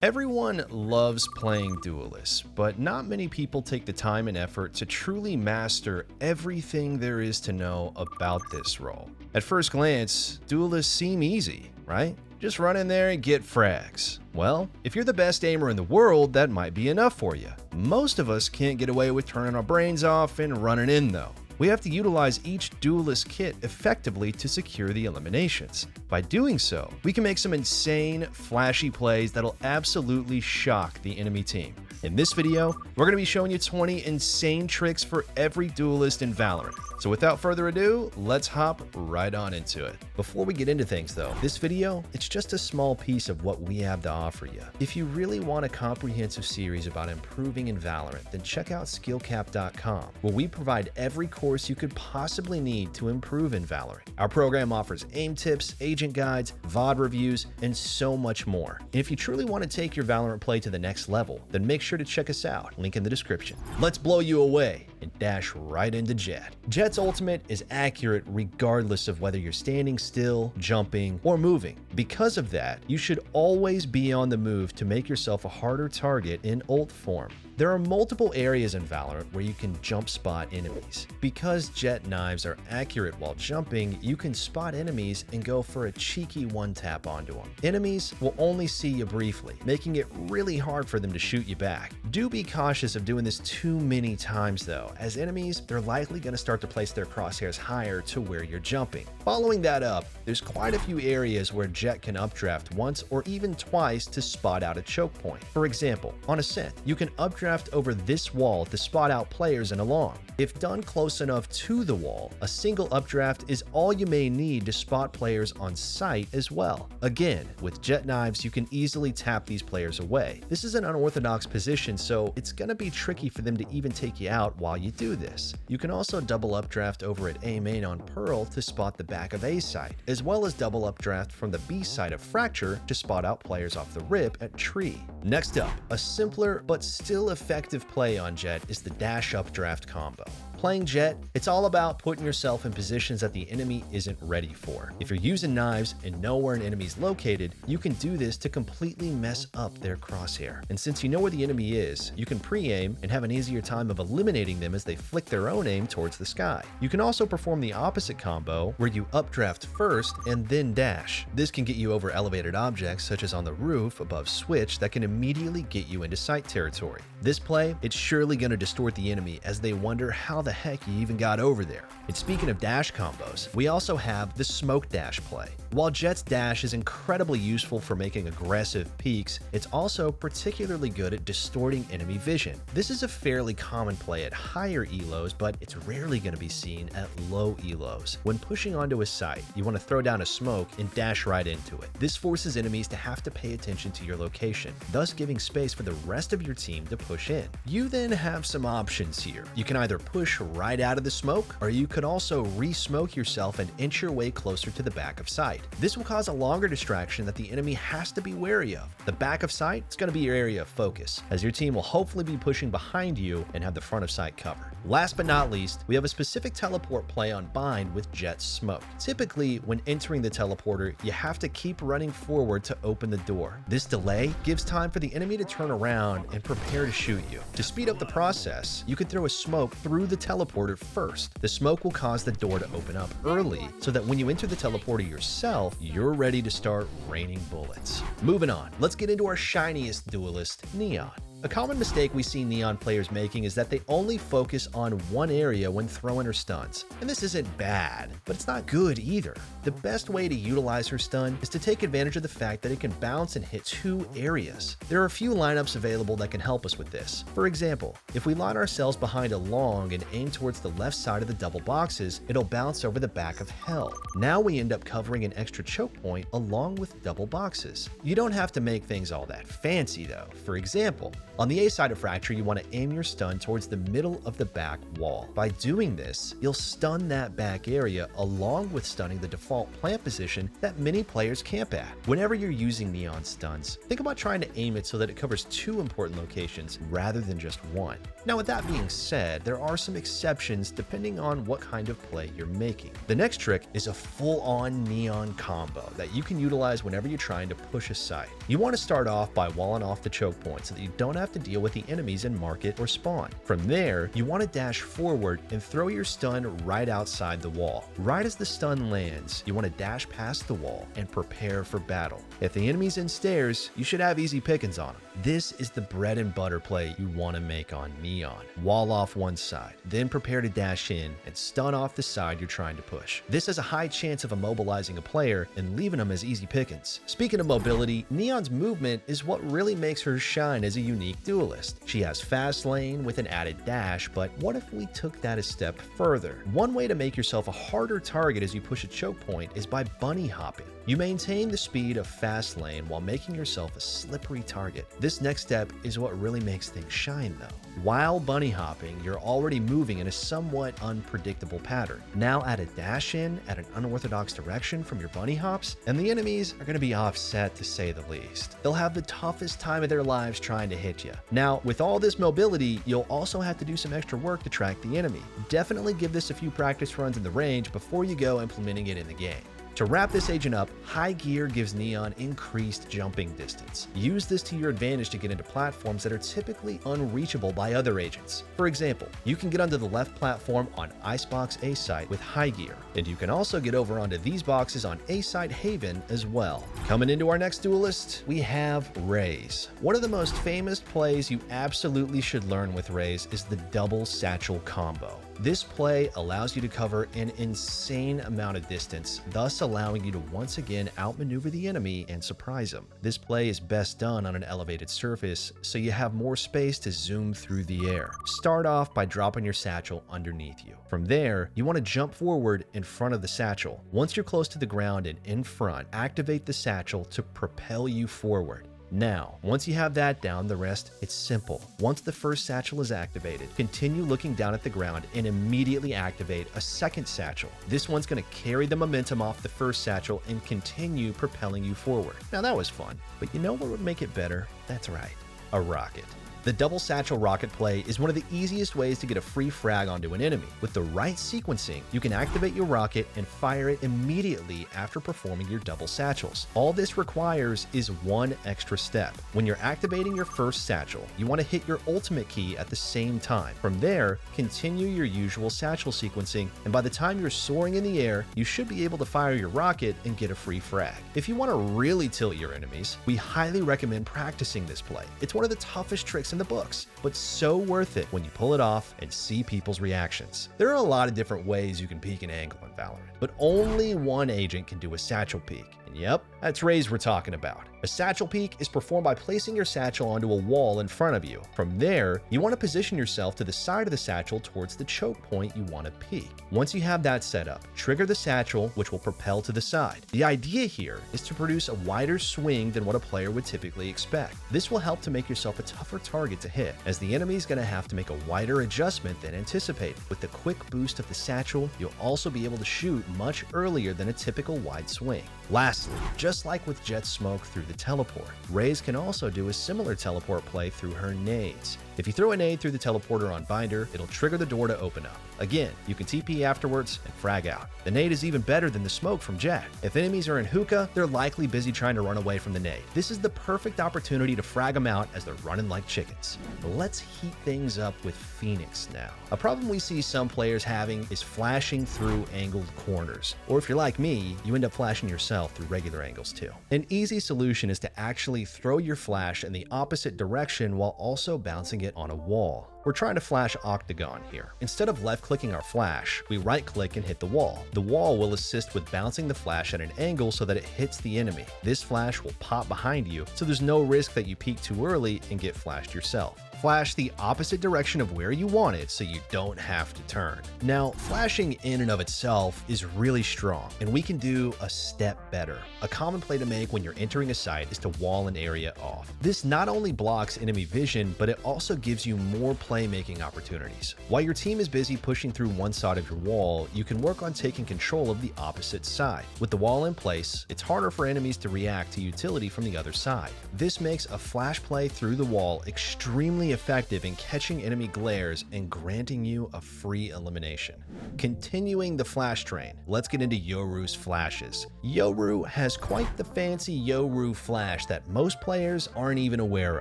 Everyone loves playing Duelist, but not many people take the time and effort to truly master everything there is to know about this role. At first glance, Duelists seem easy, right? Just run in there and get frags. Well, if you're the best aimer in the world, that might be enough for you. Most of us can't get away with turning our brains off and running in though. We have to utilize each Duelist kit effectively to secure the eliminations. By doing so, we can make some insane, flashy plays that'll absolutely shock the enemy team. In this video, we're going to be showing you 20 insane tricks for every Duelist in Valorant. So without further ado, let's hop right on into it. Before we get into things though, this video, it's just a small piece of what we have to offer you. If you really want a comprehensive series about improving in Valorant, then check out SkillCapped.com, where we provide every course you could possibly need to improve in Valorant. Our program offers aim tips, agent guides, VOD reviews, and so much more. And if you truly want to take your Valorant play to the next level, then make sure to check us out, link in the description. Let's blow you away and dash right into Jett. Jett's ultimate is accurate regardless of whether you're standing still, jumping, or moving. Because of that, you should always be on the move to make yourself a harder target in ult form. There are multiple areas in Valorant where you can jump spot enemies. Because Jett knives are accurate while jumping, you can spot enemies and go for a cheeky one-tap onto them. Enemies will only see you briefly, making it really hard for them to shoot you back. Do be cautious of doing this too many times though, as enemies, they're likely going to start to place their crosshairs higher to where you're jumping. Following that up, there's quite a few areas where Jett can updraft once or even twice to spot out a choke point. For example, on Ascent, you can updraft over this wall to spot out players and along. If done close enough to the wall, a single updraft is all you may need to spot players on sight as well. Again, with Jett knives, you can easily tap these players away. This is an unorthodox position, so it's going to be tricky for them to even take you out while you do this. You can also double updraft over at A main on Pearl to spot the back of A site, as well as double updraft from the B side of Fracture to spot out players off the rip at Tree. Next up, a simpler but still effective play on Jett is the dash updraft combo. Playing Jett, it's all about putting yourself in positions that the enemy isn't ready for. If you're using knives and know where an enemy is located, you can do this to completely mess up their crosshair. And since you know where the enemy is, you can pre-aim and have an easier time of eliminating them as they flick their own aim towards the sky. You can also perform the opposite combo where you updraft first and then dash. This can get you over elevated objects such as on the roof above switch that can immediately get you into sight territory. This play, it's surely going to distort the enemy as they wonder how the heck you even got over there. And speaking of dash combos, we also have the smoke dash play. While Jett's dash is incredibly useful for making aggressive peeks, it's also particularly good at distorting enemy vision. This is a fairly common play at higher elos, but it's rarely going to be seen at low elos. When pushing onto a site, you want to throw down a smoke and dash right into it. This forces enemies to have to pay attention to your location, thus giving space for the rest of your team to push in. You then have some options here. You can either push right out of the smoke, or you could also re-smoke yourself and inch your way closer to the back of sight. This will cause a longer distraction that the enemy has to be wary of. The back of sight is going to be your area of focus, as your team will hopefully be pushing behind you and have the front of sight covered. Last but not least, we have a specific teleport play on Bind with Jett's smoke. Typically, when entering the teleporter, you have to keep running forward to open the door. This delay gives time for the enemy to turn around and prepare to shoot you. To speed up the process, you could throw a smoke through the teleporter first. The smoke will cause the door to open up early so that when you enter the teleporter yourself, you're ready to start raining bullets. Moving on, let's get into our shiniest Duelist, Neon. A common mistake we see Neon players making is that they only focus on one area when throwing her stuns. And this isn't bad, but it's not good either. The best way to utilize her stun is to take advantage of the fact that it can bounce and hit two areas. There are a few lineups available that can help us with this. For example, if we line ourselves behind a long and aim towards the left side of the double boxes, it'll bounce over the back of Hell. Now we end up covering an extra choke point along with double boxes. You don't have to make things all that fancy though. For example, On the A side of Fracture, you want to aim your stun towards the middle of the back wall. By doing this, you'll stun that back area along with stunning the default plant position that many players camp at. Whenever you're using Neon stuns, think about trying to aim it so that it covers 2 important locations rather than just 1. Now, with that being said, there are some exceptions depending on what kind of play you're making. The next trick is a full-on Neon combo that you can utilize whenever you're trying to push a site. You want to start off by walling off the choke point so that you don't have to deal with the enemies in market or spawn. From there, you want to dash forward and throw your stun right outside the wall. Right as the stun lands, you want to dash past the wall and prepare for battle. If the enemy's in stairs, you should have easy pickings on them. This is the bread and butter play you want to make on Neon. Wall off one side, then prepare to dash in and stun off the side you're trying to push. This has a high chance of immobilizing a player and leaving them as easy pickings. Speaking of mobility, Neon's movement is what really makes her shine as a unique duelist. She has fast lane with an added dash, but what if we took that a step further? One way to make yourself a harder target as you push a choke point is by bunny hopping. You maintain the speed of fast lane while making yourself a slippery target. This next step is what really makes things shine though. While bunny hopping, you're already moving in a somewhat unpredictable pattern. Now add a dash in at an unorthodox direction from your bunny hops, and the enemies are going to be offset to say the least. They'll have the toughest time of their lives trying to hit you. Now, with all this mobility, you'll also have to do some extra work to track the enemy. Definitely give this a few practice runs in the range before you go implementing it in the game. To wrap this agent up, high gear gives Neon increased jumping distance. Use this to your advantage to get into platforms that are typically unreachable by other agents. For example, you can get onto the left platform on Icebox A site with high gear, and you can also get over onto these boxes on A site Haven as well. Coming into our next duelist, we have Raze. One of the most famous plays you absolutely should learn with Raze is the double satchel combo. This play allows you to cover an insane amount of distance, thus allowing you to once again outmaneuver the enemy and surprise them. This play is best done on an elevated surface, so you have more space to zoom through the air. Start off by dropping your satchel underneath you. From there, you want to jump forward in front of the satchel. Once you're close to the ground and in front, activate the satchel to propel you forward. Now, once you have that down, the rest, it's simple. Once the first satchel is activated, continue looking down at the ground and immediately activate a second satchel. This one's going to carry the momentum off the first satchel and continue propelling you forward. Now that was fun, but you know what would make it better? That's right, a rocket. The double satchel rocket play is one of the easiest ways to get a free frag onto an enemy. With the right sequencing, you can activate your rocket and fire it immediately after performing your double satchels. All this requires is one extra step. When you're activating your first satchel, you want to hit your ultimate key at the same time. From there, continue your usual satchel sequencing, and by the time you're soaring in the air, you should be able to fire your rocket and get a free frag. If you want to really tilt your enemies, we highly recommend practicing this play. It's one of the toughest tricks in the books, but so worth it when you pull it off and see people's reactions. There are a lot of different ways you can peek an angle in Valorant, but only one agent can do a satchel peek. And yep, that's Raze we're talking about. A satchel peek is performed by placing your satchel onto a wall in front of you. From there, you want to position yourself to the side of the satchel towards the choke point you want to peek. Once you have that set up, trigger the satchel, which will propel to the side. The idea here is to produce a wider swing than what a player would typically expect. This will help to make yourself a tougher target to hit, as the enemy is going to have to make a wider adjustment than anticipated. With the quick boost of the satchel, you'll also be able to shoot much earlier than a typical wide swing. Lastly, just like with Jett's smoke through the teleport, Raze can also do a similar teleport play through her nades. If you throw a nade through the teleporter on Binder, it'll trigger the door to open up. Again, you can TP afterwards and frag out. The nade is even better than the smoke from Jett. If enemies are in hookah, they're likely busy trying to run away from the nade. This is the perfect opportunity to frag them out as they're running like chickens. But let's heat things up with Phoenix now. A problem we see some players having is flashing through angled corners. Or if you're like me, you end up flashing yourself through regular angles too. An easy solution is to actually throw your flash in the opposite direction while also bouncing it on a wall. We're trying to flash octagon here. Instead of left-clicking our flash, we right-click and hit the wall. The wall will assist with bouncing the flash at an angle so that it hits the enemy. This flash will pop behind you, so there's no risk that you peek too early and get flashed yourself. Flash the opposite direction of where you want it so you don't have to turn. Now, flashing in and of itself is really strong, and we can do a step better. A common play to make when you're entering a site is to wall an area off. This not only blocks enemy vision, but it also gives you more playmaking opportunities. While your team is busy pushing through one side of your wall, you can work on taking control of the opposite side. With the wall in place, it's harder for enemies to react to utility from the other side. This makes a flash play through the wall extremely effective in catching enemy glares and granting you a free elimination. Continuing the flash train, let's get into Yoru's flashes. Yoru has quite the fancy Yoru flash that most players aren't even aware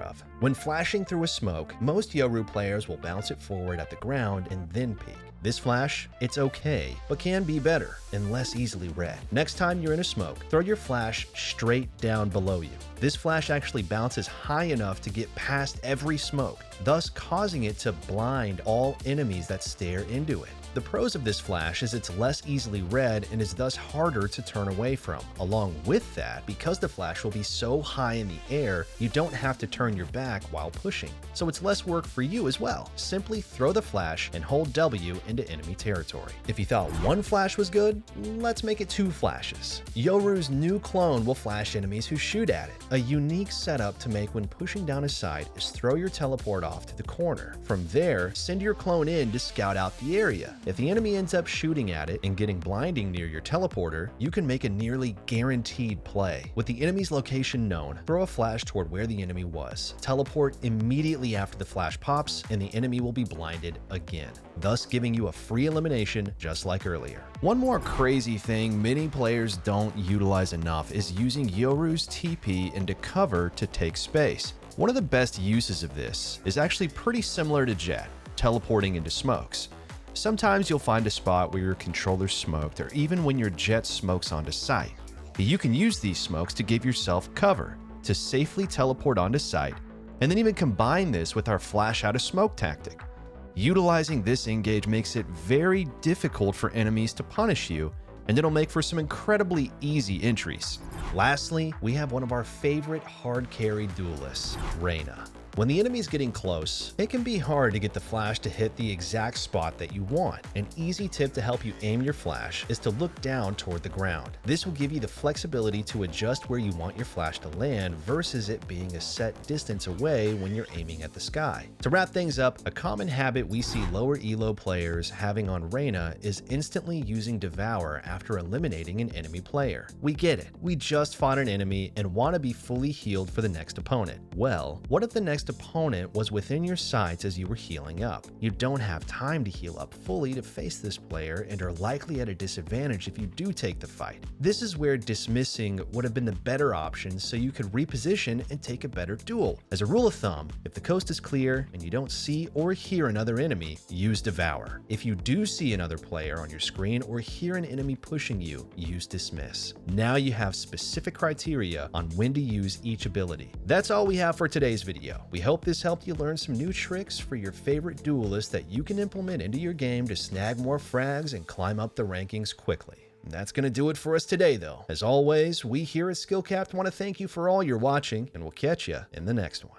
of. When flashing through a smoke, most Yoru players will bounce it forward at the ground and then peek. This flash, it's okay, but can be better and less easily read. Next time you're in a smoke, throw your flash straight down below you. This flash actually bounces high enough to get past every smoke, thus causing it to blind all enemies that stare into it. The pros of this flash is it's less easily read and is thus harder to turn away from. Along with that, because the flash will be so high in the air, you don't have to turn your back while pushing. So it's less work for you as well. Simply throw the flash and hold W into enemy territory. If you thought one flash was good, let's make it 2 flashes. Yoru's new clone will flash enemies who shoot at it. A unique setup to make when pushing down a site is throw your teleport off to the corner. From there, send your clone in to scout out the area. If the enemy ends up shooting at it and getting blinding near your teleporter, you can make a nearly guaranteed play. With the enemy's location known, throw a flash toward where the enemy was. Teleport immediately after the flash pops, and the enemy will be blinded again, thus giving you a free elimination just like earlier. One more crazy thing many players don't utilize enough is using Yoru's TP into cover to take space. One of the best uses of this is actually pretty similar to Jett, teleporting into smokes. Sometimes you'll find a spot where your controller's smoked, or even when your Jett smokes onto site. You can use these smokes to give yourself cover, to safely teleport onto site, and then even combine this with our flash out of smoke tactic. Utilizing this engage makes it very difficult for enemies to punish you, and it'll make for some incredibly easy entries. Lastly, we have one of our favorite hard carry duelists, Reyna. When the enemy's getting close, it can be hard to get the flash to hit the exact spot that you want. An easy tip to help you aim your flash is to look down toward the ground. This will give you the flexibility to adjust where you want your flash to land versus it being a set distance away when you're aiming at the sky. To wrap things up, a common habit we see lower elo players having on Reyna is instantly using Devour after eliminating an enemy player. We get it. We just fought an enemy and want to be fully healed for the next opponent. Well, what if the next opponent was within your sights as you were healing up? You don't have time to heal up fully to face this player and are likely at a disadvantage if you do take the fight. This is where dismissing would have been the better option so you could reposition and take a better duel. As a rule of thumb, if the coast is clear and you don't see or hear another enemy, use Devour. If you do see another player on your screen or hear an enemy pushing you, use Dismiss. Now you have specific criteria on when to use each ability. That's all we have for today's video. We hope this helped you learn some new tricks for your favorite duelist that you can implement into your game to snag more frags and climb up the rankings quickly. And that's going to do it for us today, though. As always, we here at SkillCapped want to thank you for all your watching, and we'll catch you in the next one.